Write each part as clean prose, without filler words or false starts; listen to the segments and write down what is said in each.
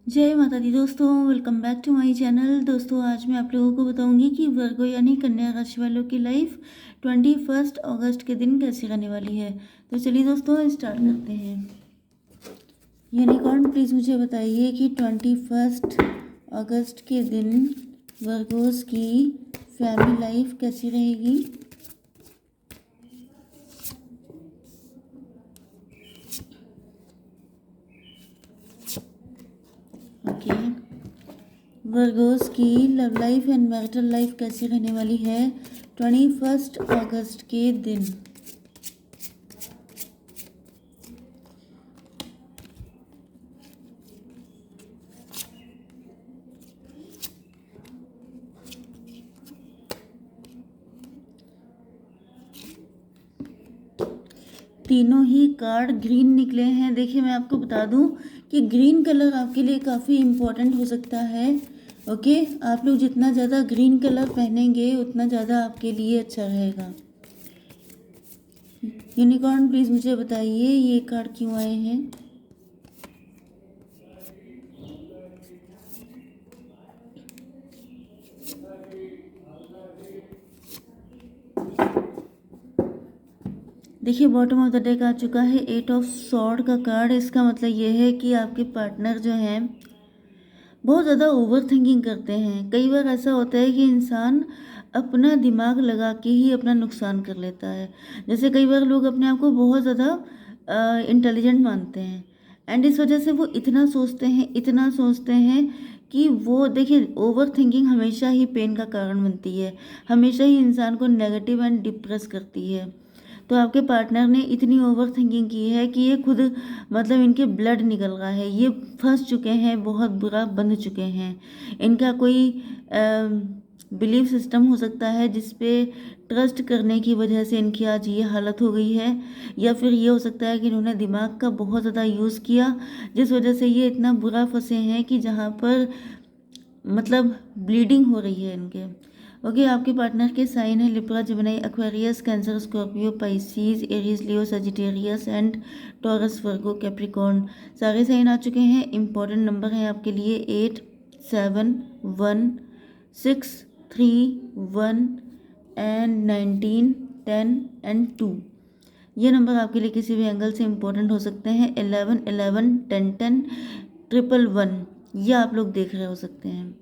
जय माता दी दोस्तों, welcome back to my channel. दोस्तों आज मैं आप लोगों को बताऊंगी कि वर्गो यानी कन्या राशि वालों की लाइफ 21 अगस्त के दिन कैसी रहने वाली है। तो चलिए दोस्तों स्टार्ट करते हैं। यूनिकॉर्न प्लीज़ मुझे बताइए कि 21 अगस्त के दिन वर्गोस की फैमिली लाइफ कैसी रहेगी। ओके, वर्गोस की love life and marital life कैसी रहने वाली है 21 अगस्त के दिन। तीनों ही कार्ड ग्रीन निकले हैं। देखिए मैं आपको बता दूं कि ग्रीन कलर आपके लिए काफ़ी इम्पोर्टेंट हो सकता है। ओके, आप लोग जितना ज़्यादा ग्रीन कलर पहनेंगे उतना ज़्यादा आपके लिए अच्छा रहेगा। यूनिकॉर्न प्लीज़ मुझे बताइए ये कार्ड क्यों आए हैं। देखिए बॉटम ऑफ द डेक आ चुका है 8 ऑफ सॉर्ड का कार्ड। इसका मतलब ये है कि आपके पार्टनर जो हैं बहुत ज़्यादा ओवर थिंकिंग करते हैं। कई बार ऐसा होता है कि इंसान अपना दिमाग लगा के ही अपना नुकसान कर लेता है। जैसे कई बार लोग अपने आप को बहुत ज़्यादा इंटेलिजेंट मानते हैं एंड इस वजह से वो इतना सोचते हैं कि वो देखिए ओवर थिंकिंग हमेशा ही पेन का कारण बनती है, हमेशा ही इंसान को नेगेटिव एंड डिप्रेस करती है। तो आपके पार्टनर ने इतनी ओवर थिंकिंग की है कि ये खुद मतलब इनके ब्लड निकल रहा है, ये फंस चुके हैं, बहुत बुरा बंध चुके हैं। इनका कोई बिलीफ सिस्टम हो सकता है जिस पे ट्रस्ट करने की वजह से इनकी आज ये हालत हो गई है, या फिर ये हो सकता है कि इन्होंने दिमाग का बहुत ज़्यादा यूज़ किया जिस वजह से ये इतना बुरा फंसे हैं कि जहाँ पर मतलब ब्लीडिंग हो रही है इनके। ओके, आपके पार्टनर के साइन है Libra, Gemini, Aquarius, cancer, Scorpio, Pisces, Aries, Leo, Sagittarius and taurus, Virgo, Capricorn. सारे साइन आ चुके हैं। इंपॉर्टेंट नंबर है आपके लिए 8, 7, 1, 6, 3, 1 एंड 19, 10 एंड 2। ये नंबर आपके लिए किसी भी एंगल से इम्पोर्टेंट हो सकते हैं। 11, 11, 10, 10, 111, ये आप लोग देख रहे हो सकते हैं।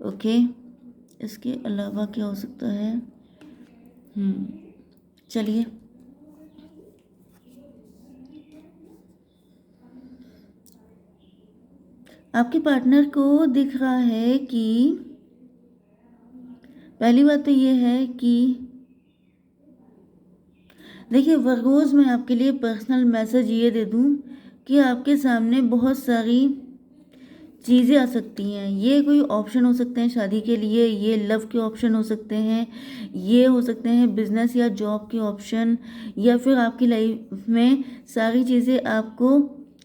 ओके, इसके अलावा क्या हो सकता है। चलिए आपके पार्टनर को दिख रहा है कि पहली बात तो ये है कि देखिए वर्गोज में आपके लिए पर्सनल मैसेज ये दे दूं कि आपके सामने बहुत सारी चीज़ें आ सकती हैं। ये कोई ऑप्शन हो सकते हैं शादी के लिए, ये लव के ऑप्शन हो सकते हैं, ये हो सकते हैं बिजनेस या जॉब के ऑप्शन, या फिर आपकी लाइफ में सारी चीज़ें आपको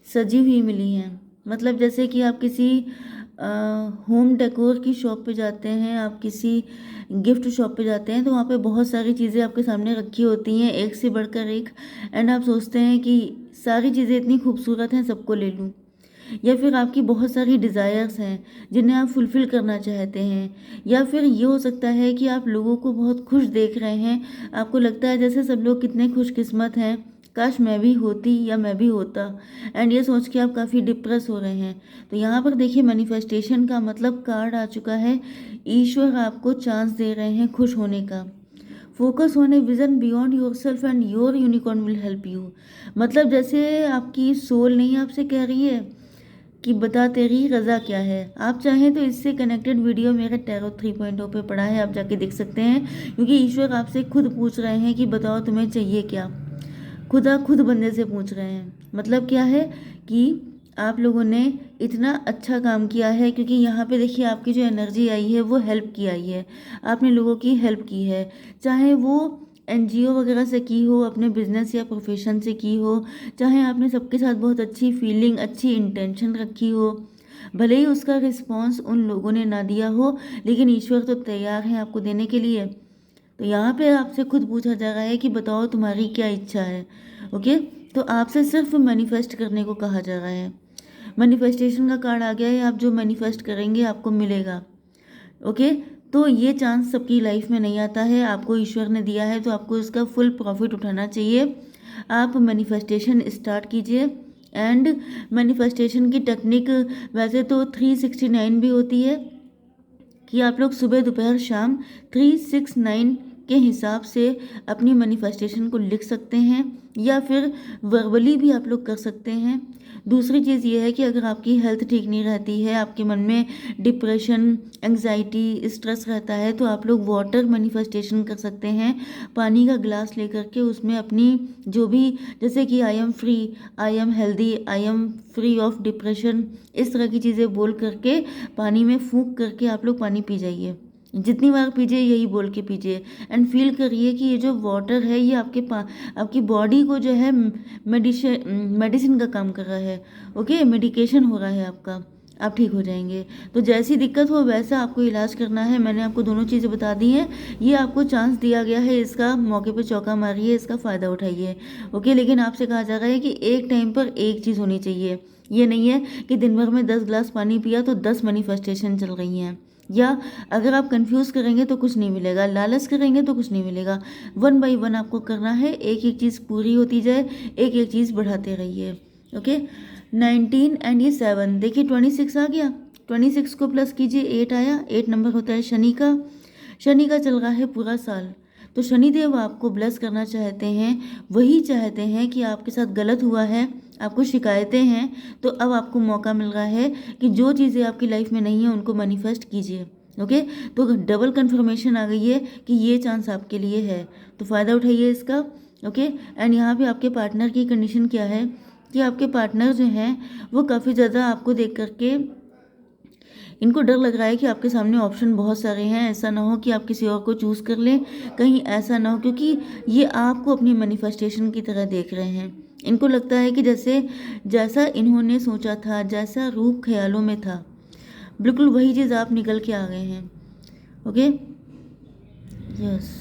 सजी हुई मिली हैं। मतलब जैसे कि आप किसी होम डेकोर की शॉप पे जाते हैं, आप किसी गिफ्ट शॉप पे जाते हैं तो वहाँ पे बहुत सारी चीज़ें आपके सामने रखी होती हैं, एक से बढ़कर एक, एंड आप सोचते हैं कि सारी चीज़ें इतनी खूबसूरत हैं, सबको ले लूँ। या फिर आपकी बहुत सारी डिज़ायर्स हैं जिन्हें आप फुलफ़िल करना चाहते हैं, या फिर ये हो सकता है कि आप लोगों को बहुत खुश देख रहे हैं। आपको लगता है जैसे सब लोग कितने खुशकिस्मत हैं, काश मैं भी होती या मैं भी होता, एंड ये सोच के आप काफ़ी डिप्रेस हो रहे हैं। तो यहाँ पर देखिए मैनिफेस्टेशन का मतलब कार्ड आ चुका है। ईश्वर आपको चांस दे रहे हैं खुश होने का। Focus on a vision beyond your self and your unicorn will help you. मतलब जैसे आपकी सोल नहीं आपसे कह रही है कि बता तेरी रज़ा क्या है। आप चाहें तो इससे कनेक्टेड वीडियो मेरे टैरो 3.0 पे पड़ा है, आप जाके देख सकते हैं, क्योंकि ईश्वर आपसे खुद पूछ रहे हैं कि बताओ तुम्हें चाहिए क्या। खुदा खुद बंदे से पूछ रहे हैं। मतलब क्या है कि आप लोगों ने इतना अच्छा काम किया है, क्योंकि यहाँ पे देखिए आपकी जो एनर्जी आई है वो हेल्प की आई है। आपने लोगों की हेल्प की है, चाहे वो एनजीओ वगैरह से की हो, अपने बिजनेस या प्रोफेशन से की हो, चाहे आपने सबके साथ बहुत अच्छी फीलिंग, अच्छी इंटेंशन रखी हो। भले ही उसका रिस्पॉन्स उन लोगों ने ना दिया हो, लेकिन ईश्वर तो तैयार है आपको देने के लिए। तो यहाँ पे आपसे खुद पूछा जा रहा है कि बताओ तुम्हारी क्या इच्छा है। ओके, तो आपसे सिर्फ मैनिफेस्ट करने को कहा जा रहा है। मैनिफेस्टेशन का कार्ड आ गया है, आप जो मैनिफेस्ट करेंगे आपको मिलेगा। ओके, तो ये चांस सबकी लाइफ में नहीं आता है, आपको ईश्वर ने दिया है तो आपको इसका फुल प्रॉफिट उठाना चाहिए। आप मैनिफेस्टेशन स्टार्ट कीजिए। एंड मैनिफेस्टेशन की टेक्निक वैसे तो 369 भी होती है कि आप लोग सुबह दोपहर शाम 369 के हिसाब से अपनी मैनिफेस्टेशन को लिख सकते हैं, या फिर वर्बली भी आप लोग कर सकते हैं। दूसरी चीज़ ये है कि अगर आपकी हेल्थ ठीक नहीं रहती है, आपके मन में डिप्रेशन, एंग्जाइटी, स्ट्रेस रहता है, तो आप लोग वाटर मैनिफेस्टेशन कर सकते हैं। पानी का ग्लास लेकर के उसमें अपनी जो भी, जैसे कि I am free, I am healthy, I am free of depression, इस तरह की चीज़ें बोल करके पानी में फूंक करके आप लोग पानी पी जाइए। जितनी बार पीजिए यही बोल के पीजिए, एंड फील करिए कि ये जो वाटर है ये आपकी बॉडी को जो है मेडिसिन का काम कर रहा है। ओके, मेडिकेशन हो रहा है आपका, आप ठीक हो जाएंगे। तो जैसी दिक्कत हो वैसा आपको इलाज करना है। मैंने आपको दोनों चीज़ें बता दी हैं, ये आपको चांस दिया गया है, इसका मौके पे चौका मारिए, इसका फ़ायदा उठाइए। ओके, लेकिन आपसे कहा जा रहा है कि एक टाइम पर एक चीज़ होनी चाहिए। ये नहीं है कि दिन भर में 10 ग्लास पानी पिया तो 10 मैनिफेस्टेशन चल रही हैं। या अगर आप कंफ्यूज करेंगे तो कुछ नहीं मिलेगा, लालच करेंगे तो कुछ नहीं मिलेगा। 1 बाय 1 आपको करना है, एक एक चीज़ पूरी होती जाए, एक एक चीज़ बढ़ाते रहिए। ओके, 19 एंड ये 7, देखिए 26 आ गया, 26 को प्लस कीजिए 8 आया। 8 नंबर होता है शनि का। शनि का चल रहा है पूरा साल, तो शनिदेव आपको ब्लेस करना चाहते हैं, वही चाहते हैं कि आपके साथ गलत हुआ है, आपको शिकायतें हैं, तो अब आपको मौका मिल रहा है कि जो चीज़ें आपकी लाइफ में नहीं है उनको मैनिफेस्ट कीजिए। ओके, तो डबल कंफर्मेशन आ गई है कि ये चांस आपके लिए है, तो फ़ायदा उठाइए इसका। ओके, एंड यहाँ पे आपके पार्टनर की कंडीशन क्या है कि आपके पार्टनर जो हैं वो काफ़ी ज़्यादा आपको देख करके इनको डर लग रहा है कि आपके सामने ऑप्शन बहुत सारे हैं, ऐसा ना हो कि आप किसी और को चूज़ कर लें, कहीं ऐसा ना हो, क्योंकि ये आपको अपनी मैनिफेस्टेशन की तरह देख रहे हैं। इनको लगता है कि जैसा इन्होंने सोचा था, जैसा रूप ख्यालों में था, बिल्कुल वही चीज़ आप निकल के आ गए हैं। Okay, yes.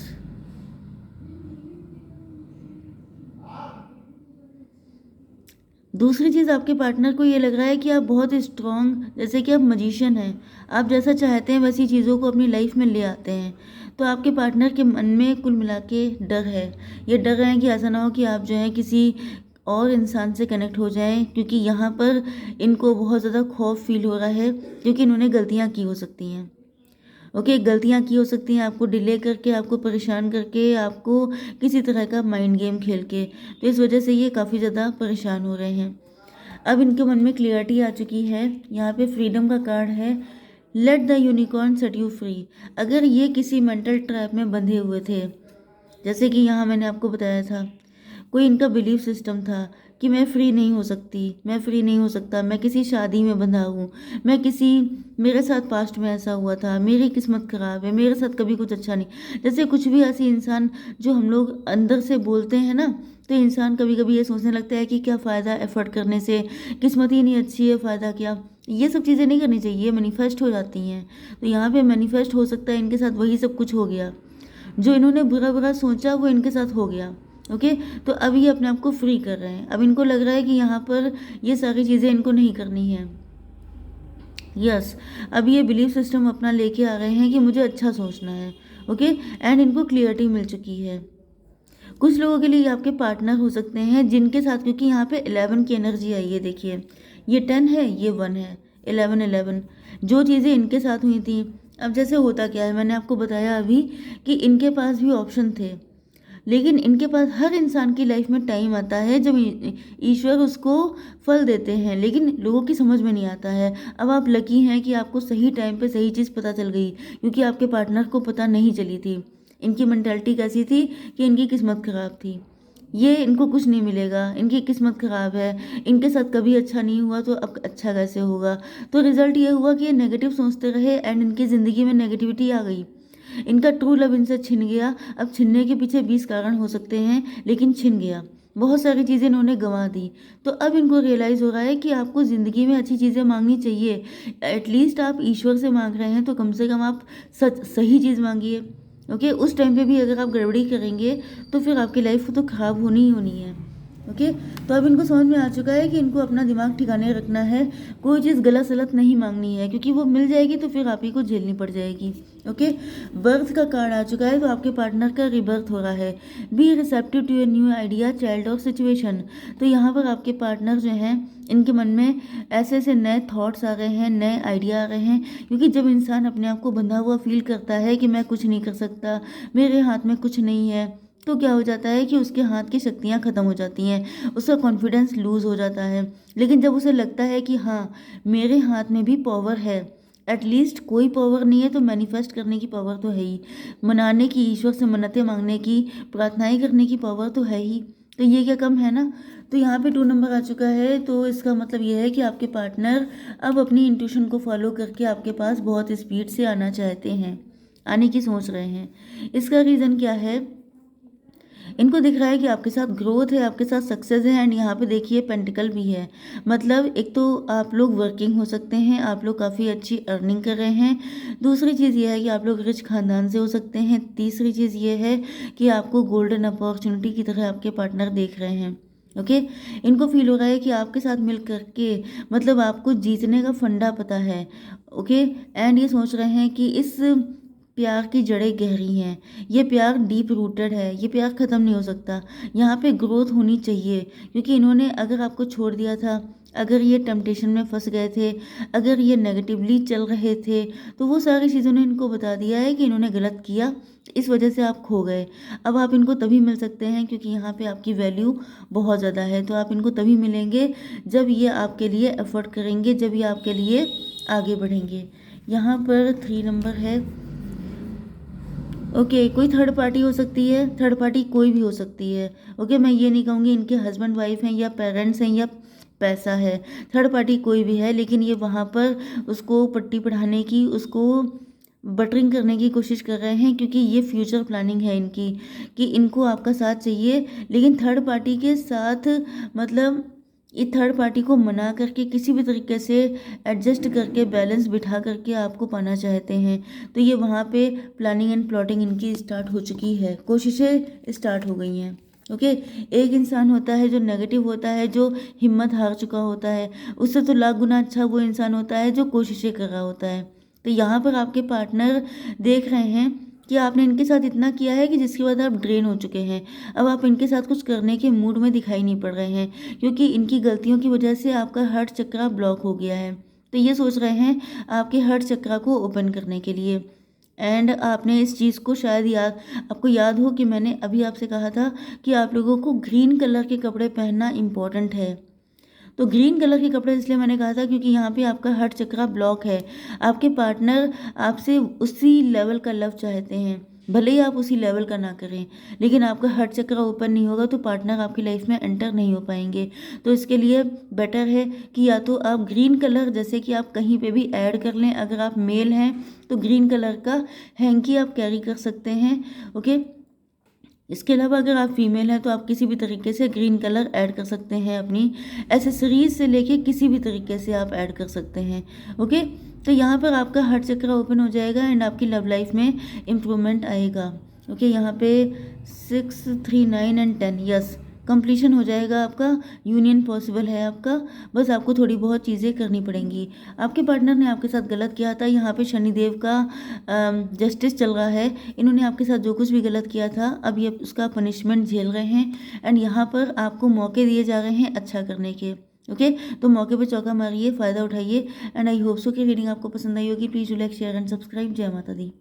दूसरी चीज़, आपके पार्टनर को ये लग रहा है कि आप बहुत स्ट्रॉन्ग, जैसे कि आप मजिशियन हैं, आप जैसा चाहते हैं वैसी चीज़ों को अपनी लाइफ में ले आते हैं। तो आपके पार्टनर के मन में कुल मिला के डर है, ये डर है कि ऐसा ना हो कि आप जो है किसी और इंसान से कनेक्ट हो जाएं, क्योंकि यहाँ पर इनको बहुत ज़्यादा खौफ फील हो रहा है, क्योंकि इन्होंने गलतियाँ की हो सकती हैं। ओके, गलतियाँ की हो सकती हैं, आपको डिले करके, आपको परेशान करके, आपको किसी तरह का माइंड गेम खेल के, तो इस वजह से ये काफ़ी ज़्यादा परेशान हो रहे हैं। अब इनके मन में क्लियरिटी आ चुकी है। यहाँ पे फ्रीडम का कार्ड है, let the unicorn set you free. अगर ये किसी मेंटल ट्रैप में बंधे हुए थे, जैसे कि यहाँ मैंने आपको बताया था, कोई इनका बिलीफ सिस्टम था कि मैं फ्री नहीं हो सकती, मैं फ्री नहीं हो सकता, मैं किसी शादी में बंधा हूँ, मेरे साथ पास्ट में ऐसा हुआ था, मेरी किस्मत ख़राब है, मेरे साथ कभी कुछ अच्छा नहीं, जैसे कुछ भी ऐसी इंसान जो हम लोग अंदर से बोलते हैं ना, तो इंसान कभी कभी ये सोचने लगता है कि क्या फ़ायदा एफर्ट करने से, किस्मत ही नहीं अच्छी है, फ़ायदा क्या। ये सब चीज़ें नहीं करनी चाहिए, मैनिफेस्ट हो जाती हैं। तो यहाँ पे मैनिफेस्ट हो सकता है इनके साथ वही सब कुछ हो गया, जो इन्होंने बुरा बुरा सोचा वो इनके साथ हो गया। ओके, तो अब ये अपने आप को फ्री कर रहे हैं। अब इनको लग रहा है कि यहाँ पर ये सारी चीज़ें इनको नहीं करनी है। यस, अब ये बिलीफ सिस्टम अपना लेके आ रहे हैं कि मुझे अच्छा सोचना है। ओके, एंड इनको क्लियरिटी मिल चुकी है। कुछ लोगों के लिए आपके पार्टनर हो सकते हैं जिनके साथ, क्योंकि यहाँ पे 11 की एनर्जी आई है, देखिए ये 10 है, ये 1 है, 11 जो चीज़ें इनके साथ हुई थी। अब जैसे होता क्या है, मैंने आपको बताया अभी कि इनके पास भी ऑप्शन थे, लेकिन इनके पास, हर इंसान की लाइफ में टाइम आता है जब ईश्वर उसको फल देते हैं, लेकिन लोगों की समझ में नहीं आता है। अब आप लकी हैं कि आपको सही टाइम पे सही चीज़ पता चल गई, क्योंकि आपके पार्टनर को पता नहीं चली थी। इनकी मेंटालिटी कैसी थी कि इनकी किस्मत ख़राब थी, ये इनको कुछ नहीं मिलेगा, इनकी किस्मत ख़राब है, इनके साथ कभी अच्छा नहीं हुआ तो अब अच्छा कैसे होगा। तो रिज़ल्ट ये हुआ कि ये नेगेटिव सोचते रहे, एंड इनकी ज़िंदगी में नेगेटिविटी आ गई। इनका ट्रू लव इनसे छिन गया। अब छिनने के पीछे 20 कारण हो सकते हैं, लेकिन छिन गया। बहुत सारी चीज़ें इन्होंने गंवा दी। तो अब इनको रियलाइज़ हो रहा है कि आपको ज़िंदगी में अच्छी चीज़ें मांगनी चाहिए। एटलीस्ट आप ईश्वर से मांग रहे हैं तो कम से कम आप सही चीज़ मांगिए। ओके, उस टाइम पे भी अगर आप गड़बड़ी करेंगे तो फिर आपकी लाइफ तो ख़राब होनी ही होनी है। ओके, तो अब इनको समझ में आ चुका है कि इनको अपना दिमाग ठिकाने रखना है, कोई चीज़ गलत सलत नहीं मांगनी है, क्योंकि वो मिल जाएगी तो फिर आप ही को झेलनी पड़ जाएगी। ओके, बर्थ का कार्ड आ चुका है, तो आपके पार्टनर का रिबर्थ हो रहा है। Be receptive to a new idea, child और सिचुएशन। तो यहाँ पर आपके पार्टनर जो हैं, इनके मन में ऐसे ऐसे नए थॉट्स आ रहे हैं, नए आइडिया आ रहे हैं, क्योंकि जब इंसान अपने आप को बंधा हुआ फील करता है कि मैं कुछ नहीं कर सकता, मेरे हाथ में कुछ नहीं है, तो क्या हो जाता है कि उसके हाथ की शक्तियाँ ख़त्म हो जाती हैं, उसका कॉन्फिडेंस लूज़ हो जाता है। लेकिन जब उसे लगता है कि हाँ, मेरे हाथ में भी पावर है, एटलीस्ट कोई पावर नहीं है तो मैनिफेस्ट करने की पावर तो है ही, मनाने की, ईश्वर से मन्नतें मांगने की, प्रार्थनाएं करने की पावर तो है ही, तो ये क्या कम है ना। तो यहाँ पे 2 नंबर आ चुका है, तो इसका मतलब ये है कि आपके पार्टनर अब अपनी इंट्यूशन को फॉलो करके आपके पास बहुत स्पीड से आना चाहते हैं, आने की सोच रहे हैं। इसका रीज़न क्या है, इनको दिख रहा है कि आपके साथ ग्रोथ है, आपके साथ सक्सेस है, एंड यहाँ पे देखिए पेंटिकल भी है। मतलब एक तो आप लोग वर्किंग हो सकते हैं, आप लोग काफ़ी अच्छी अर्निंग कर रहे हैं। दूसरी चीज़ ये है कि आप लोग रिच खानदान से हो सकते हैं। तीसरी चीज़ ये है कि आपको गोल्डन अपॉर्चुनिटी की तरह आपके पार्टनर देख रहे हैं। ओके, इनको फील हो रहा है कि आपके साथ मिल करके, मतलब आपको जीतने का फंडा पता है। ओके, एंड ये सोच रहे हैं कि इस प्यार की जड़ें गहरी हैं, ये प्यार डीप रूटेड है, ये प्यार ख़त्म नहीं हो सकता, यहाँ पे ग्रोथ होनी चाहिए। क्योंकि इन्होंने अगर आपको छोड़ दिया था, अगर ये टेम्पटेशन में फंस गए थे, अगर ये नेगेटिवली चल रहे थे, तो वो सारी चीज़ों ने इनको बता दिया है कि इन्होंने गलत किया, इस वजह से आप खो गए। अब आप इनको तभी मिल सकते हैं क्योंकि यहाँ पे आपकी वैल्यू बहुत ज़्यादा है, तो आप इनको तभी मिलेंगे जब ये आपके लिए एफर्ट करेंगे, जब ये आपके लिए आगे बढ़ेंगे। यहाँ पर 3 नंबर है। ओके, कोई थर्ड पार्टी हो सकती है, थर्ड पार्टी कोई भी हो सकती है। ओके, मैं ये नहीं कहूँगी इनके हस्बैंड वाइफ हैं या पेरेंट्स हैं या पैसा है, थर्ड पार्टी कोई भी है, लेकिन ये वहाँ पर उसको पट्टी पढ़ाने की, उसको बटरिंग करने की कोशिश कर रहे हैं, क्योंकि ये फ्यूचर प्लानिंग है इनकी कि इनको आपका साथ चाहिए, लेकिन थर्ड पार्टी के साथ, मतलब ये थर्ड पार्टी को मना करके किसी भी तरीके से एडजस्ट करके बैलेंस बिठा करके आपको पाना चाहते हैं। तो ये वहाँ पे प्लानिंग एंड प्लॉटिंग इनकी स्टार्ट हो चुकी है, कोशिशें स्टार्ट हो गई हैं। ओके, एक इंसान होता है जो नेगेटिव होता है, जो हिम्मत हार चुका होता है, उससे तो लाख गुना अच्छा वो इंसान होता है जो कोशिशें कर रहा होता है। तो यहाँ पर आपके पार्टनर देख रहे हैं कि आपने इनके साथ इतना किया है कि जिसके बाद आप ड्रेन हो चुके हैं, अब आप इनके साथ कुछ करने के मूड में दिखाई नहीं पड़ रहे हैं, क्योंकि इनकी गलतियों की वजह से आपका हार्ट चक्र ब्लॉक हो गया है। तो ये सोच रहे हैं आपके हार्ट चक्र को ओपन करने के लिए। एंड आपने इस चीज़ को शायद आपको याद हो कि मैंने अभी आपसे कहा था कि आप लोगों को ग्रीन कलर के कपड़े पहनना इम्पॉर्टेंट है। तो ग्रीन कलर के कपड़े इसलिए मैंने कहा था क्योंकि यहाँ पे आपका हार्ट चक्र ब्लॉक है। आपके पार्टनर आपसे उसी लेवल का लव चाहते हैं, भले ही आप उसी लेवल का ना करें, लेकिन आपका हार्ट चक्र ओपन नहीं होगा तो पार्टनर आपकी लाइफ में एंटर नहीं हो पाएंगे। तो इसके लिए बेटर है कि या तो आप ग्रीन कलर, जैसे कि आप कहीं पे भी ऐड कर लें, अगर आप मेल हैं तो ग्रीन कलर का हैंकी आप कैरी कर सकते हैं। ओके, इसके अलावा अगर आप फीमेल हैं तो आप किसी भी तरीके से ग्रीन कलर ऐड कर सकते हैं, अपनी एसेसरीज से लेके किसी भी तरीके से आप ऐड कर सकते हैं। ओके, तो यहाँ पर आपका हार्ट चक्र ओपन हो जाएगा एंड आपकी लव लाइफ में इम्प्रूवमेंट आएगा। ओके, यहाँ पे 6, 3, 9 एंड 10, यस, कंप्लीशन हो जाएगा आपका, यूनियन पॉसिबल है आपका, बस आपको थोड़ी बहुत चीज़ें करनी पड़ेंगी। आपके पार्टनर ने आपके साथ गलत किया था, यहाँ पे शनिदेव का जस्टिस चल रहा है, इन्होंने आपके साथ जो कुछ भी गलत किया था अब ये उसका पनिशमेंट झेल रहे हैं, एंड यहाँ पर आपको मौके दिए जा रहे हैं अच्छा करने के। ओके, तो मौके पे चौका मारिए, फ़ायदा उठाइए, एंड आई होप सो कि रीडिंग आपको पसंद आई होगी। Please do like, share and subscribe. जय माता दी।